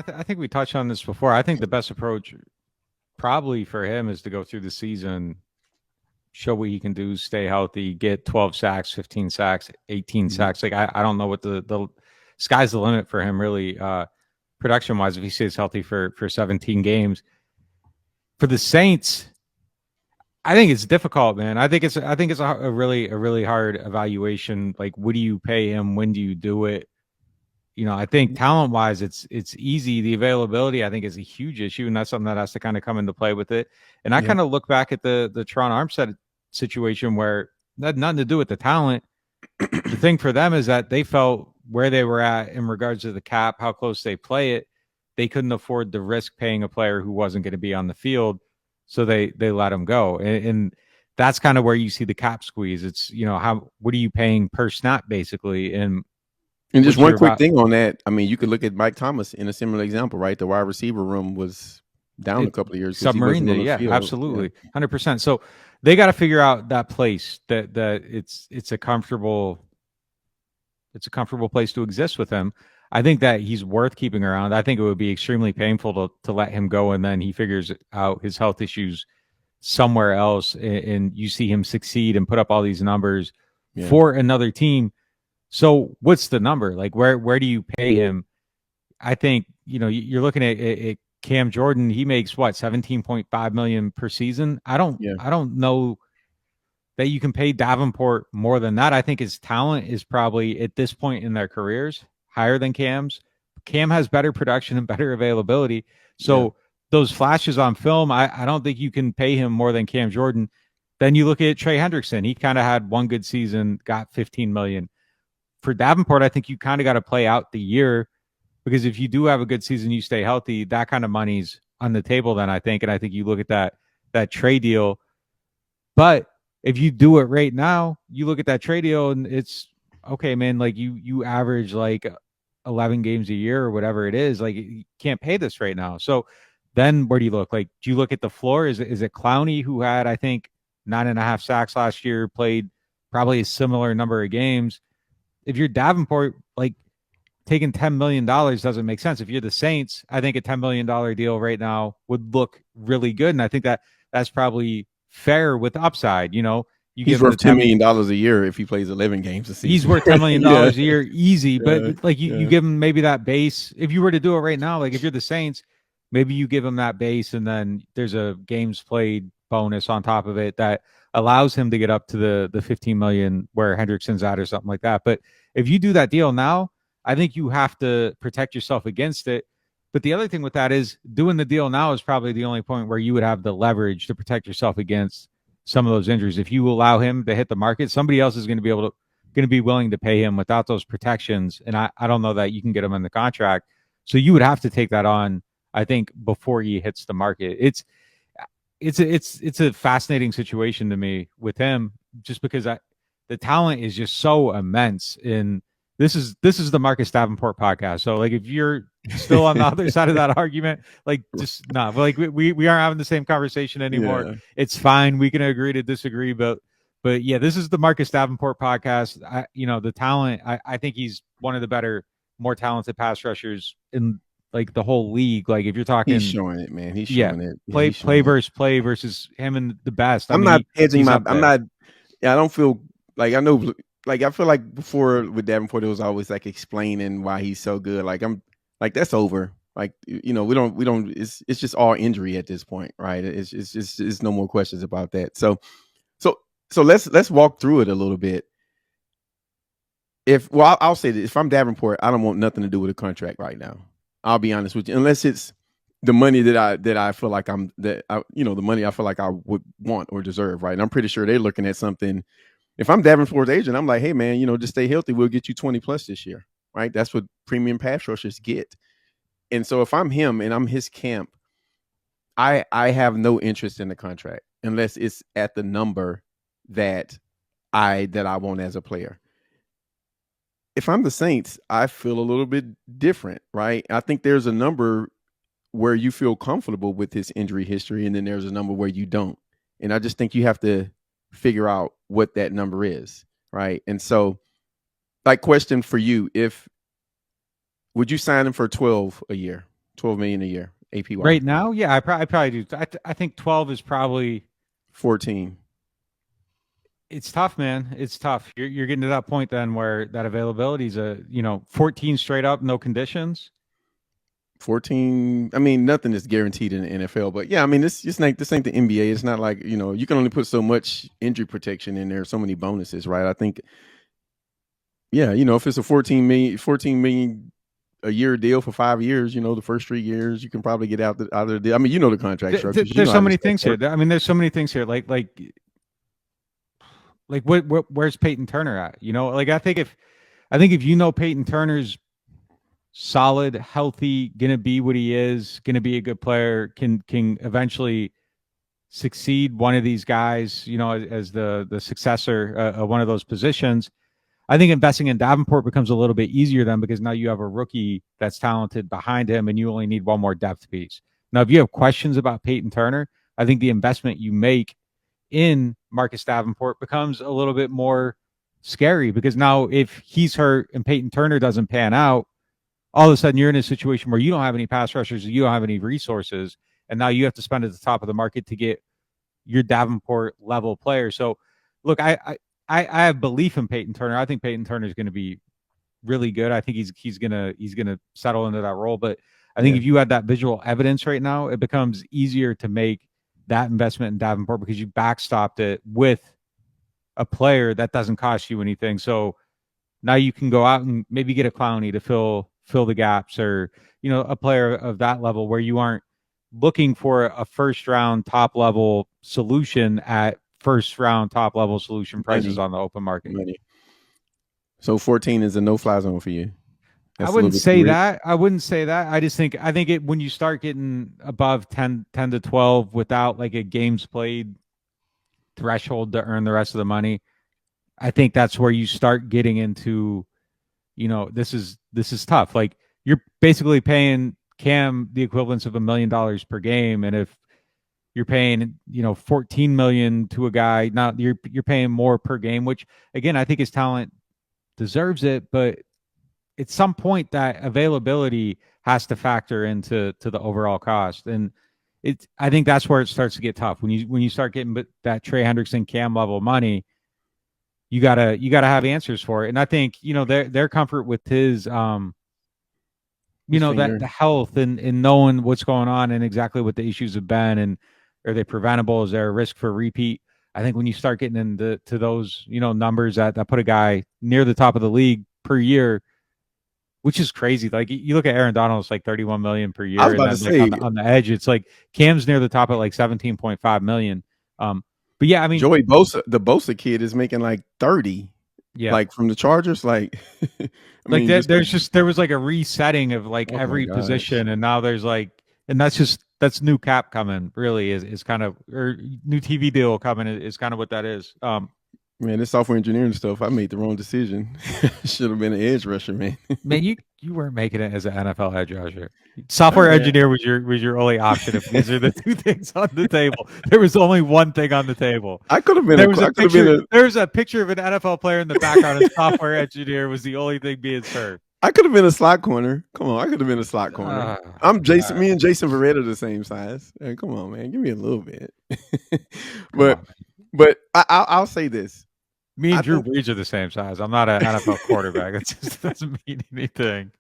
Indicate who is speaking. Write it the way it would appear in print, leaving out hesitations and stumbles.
Speaker 1: I think we touched on this before. I think the best approach probably for him is to go through the season, show what he can do, stay healthy, get 12 sacks, 15 sacks, 18
Speaker 2: Mhm.
Speaker 1: sacks. Like I don't know what the sky's the limit for him really, production wise, if he stays healthy for 17 games. For the Saints, I think it's difficult, man. I think it's a really hard evaluation. Like, what do you pay him? When do you do it? I think talent wise, it's easy. The availability, I think, is a huge issue, and that's something that has to kind of come into play with it. And I
Speaker 2: Yeah.
Speaker 1: kind of look back at the Toronto Armstead situation where that had nothing to do with the talent. The thing for them is that they felt where they were at in regards to the cap, how close they play it, they couldn't afford the risk paying a player who wasn't going to be on the field, so they let him go. And that's kind of where you see the cap squeeze. It's what are you paying per snap basically, and
Speaker 2: And just
Speaker 1: what
Speaker 2: one
Speaker 1: you're
Speaker 2: quick
Speaker 1: about.
Speaker 2: thing on that. I mean, you could look at Mike Thomas in a similar example, right? The wide receiver room was down a
Speaker 1: It
Speaker 2: couple of years because he wasn't
Speaker 1: submarined
Speaker 2: on
Speaker 1: it,
Speaker 2: the
Speaker 1: yeah,
Speaker 2: field. Yeah.
Speaker 1: absolutely, 100%. So they got to figure out that place that it's a comfortable place to exist with him. I think that he's worth keeping around. I think it would be extremely painful to let him go, and then he figures out his health issues somewhere else, and you see him succeed and put up all these numbers
Speaker 2: Yeah.
Speaker 1: for another team. So what's the number? Like, where do you pay him? I think you're looking at Cam Jordan. He makes what, 17.5 million per season.
Speaker 2: Yeah.
Speaker 1: I don't know that you can pay Davenport more than that. I think his talent is probably at this point in their careers higher than Cam's. Cam has better production and better availability.
Speaker 2: Yeah.
Speaker 1: So those flashes on film, I don't think you can pay him more than Cam Jordan. Then you look at Trey Hendrickson. He kind of had one good season, got 15 million. For Davenport, I think you kind of got to play out the year, because if you do have a good season, you stay healthy, that kind of money's on the table then, I think. And I think you look at that trade deal. But if you do it right now, you look at that trade deal and it's okay, man. Like you average like 11 games a year or whatever it is. Like, you can't pay this right now. So then where do you look? Like, do you look at the floor? Is it Clowney, who had, I think, 9.5 sacks last year, played probably a similar number of games? If you're Davenport, like, taking $10 million doesn't make sense. If you're the Saints, I think a $10 million deal right now would look really good. And I think that's probably fair with upside. You
Speaker 2: He's
Speaker 1: give him the
Speaker 2: worth $10 million a year if he plays 11 games a season.
Speaker 1: He's worth $10 million
Speaker 2: Yeah.
Speaker 1: a year, easy. But like you
Speaker 2: Yeah.
Speaker 1: give him maybe that base. If you were to do it right now, like if you're the Saints, maybe you give him that base, and then there's a games played bonus on top of it that allows him to get up to the 15 million where Hendrickson's at or something like that. But if you do that deal now, I think you have to protect yourself against it. But the other thing with that is doing the deal now is probably the only point where you would have the leverage to protect yourself against some of those injuries. If you allow him to hit the market, somebody else is going to be willing to pay him without those protections. And I don't know that you can get him in the contract. So you would have to take that on, I think, before he hits the market. It's a fascinating situation to me with him, just because the talent is just so immense. And this is the Marcus Davenport podcast. So like, if you're still on the other side of that argument, like, just not like we aren't having the same conversation anymore.
Speaker 2: Yeah.
Speaker 1: It's fine. We can agree to disagree, but yeah, this is the Marcus Davenport podcast. The talent, I think he's one of the better, more talented pass rushers in like the whole league. Like, if you're talking,
Speaker 2: He's showing it, man. He's showing it.
Speaker 1: Play versus him and the best.
Speaker 2: I'm not hedging
Speaker 1: he's
Speaker 2: my.
Speaker 1: up
Speaker 2: I'm
Speaker 1: there.
Speaker 2: not. I don't feel like I know. Like, I feel like before with Davenport, it was always like explaining why he's so good. Like, I'm like, that's over. Like, we don't. It's just all injury at this point, right? It's just it's no more questions about that. So let's walk through it a little bit. I'll say this: if I'm Davenport, I don't want nothing to do with a contract right now. I'll be honest with you, unless it's the money that I feel like the money I feel like I would want or deserve, right? And I'm pretty sure they're looking at something. If I'm Davenport's agent, I'm like, hey man, just stay healthy. We'll get you 20 plus this year, right? That's what premium pass rushers get. And so if I'm him and I'm his camp, I have no interest in the contract unless it's at the number that I want as a player. If I'm the Saints, I feel a little bit different, right? I think there's a number where you feel comfortable with his injury history, and then there's a number where you don't. And I just think you have to figure out what that number is, right? And so, like, question for you, would you sign him for 12 a year, 12 million a year APY.
Speaker 1: Right now, yeah, I probably do. I think 12 is probably
Speaker 2: 14.
Speaker 1: It's tough, man. It's tough. You're getting to that point then where that availability is 14 straight up, no conditions.
Speaker 2: 14. I mean, nothing is guaranteed in the NFL, but yeah, I mean, this ain't the NBA. It's not like, you can only put so much injury protection in there, so many bonuses, right? I think, yeah, if it's a 14 million a year deal for 5 years, the first 3 years you can probably get out of the deal. I mean, the contract structure.
Speaker 1: There's so many things here. I mean, there's so many things here. Like where's Peyton Turner at? Like I think if Peyton Turner's solid, healthy, gonna be what he is, gonna be a good player, can eventually succeed one of these guys, as the successor of one of those positions. I think investing in Davenport becomes a little bit easier then, because now you have a rookie that's talented behind him and you only need one more depth piece. Now, if you have questions about Peyton Turner, I think the investment you make in Marcus Davenport becomes a little bit more scary, because now if he's hurt and Peyton Turner doesn't pan out, all of a sudden you're in a situation where you don't have any pass rushers, you don't have any resources, and now you have to spend at the top of the market to get your Davenport level player. So look, I have belief in Peyton Turner. I think Peyton Turner is going to be really good. I think he's gonna settle into that role. But I think if you had that visual evidence right now, it becomes easier to make that investment in Davenport, because you backstopped it with a player that doesn't cost you anything. So now you can go out and maybe get a Clowney to fill the gaps, or a player of that level where you aren't looking for a first round top level solution at first round top level solution prices on the open market.
Speaker 2: So 14 is a no-fly zone for you.
Speaker 1: I wouldn't say that. I think it, when you start getting above 10 to 12 without like a games played threshold to earn the rest of the money, I think that's where you start getting into, this is tough. Like, you're basically paying Cam the equivalence of $1 million per game, and if you're paying 14 million to a guy, now you're paying more per game, which again I think his talent deserves it, but at some point that availability has to factor into the overall cost, and I think that's where it starts to get tough when you start getting that Trey Hendrickson Cam level money. You gotta have answers for it, and I think their comfort with his that the health and knowing what's going on and exactly what the issues have been, and are they preventable? Is there a risk for repeat? I think when you start getting into those numbers that put a guy near the top of the league per year, which is crazy. Like, you look at Aaron Donald, it's like 31 million per year, and that's like on the edge. It's like Cam's near the top at like 17.5 million. But yeah, I mean,
Speaker 2: Joey Bosa, the Bosa kid, is making like 30.
Speaker 1: Yeah,
Speaker 2: like from the Chargers. Like,
Speaker 1: there was like a resetting of like every position, and now there's like, and that's new cap coming. Really, is kind of, or new TV deal coming is kind of what that is.
Speaker 2: Man, this software engineering stuff, I made the wrong decision. Should have been an edge rusher, man.
Speaker 1: Man, you weren't making it as an NFL edge rusher. Software engineer was your only option if these are the two things on the table. There was only one thing on the table.
Speaker 2: I could have been.
Speaker 1: There was a picture of an NFL player in the background, and software engineer was the only thing being served.
Speaker 2: I could have been a slot corner. Come on, I could have been a slot corner. I'm Jason. Me and Jason Verrett are the same size. Hey, come on, man, give me a little bit. But I'll say this.
Speaker 1: Me and Drew Brees are the same size. I'm not an NFL quarterback. It just doesn't mean anything.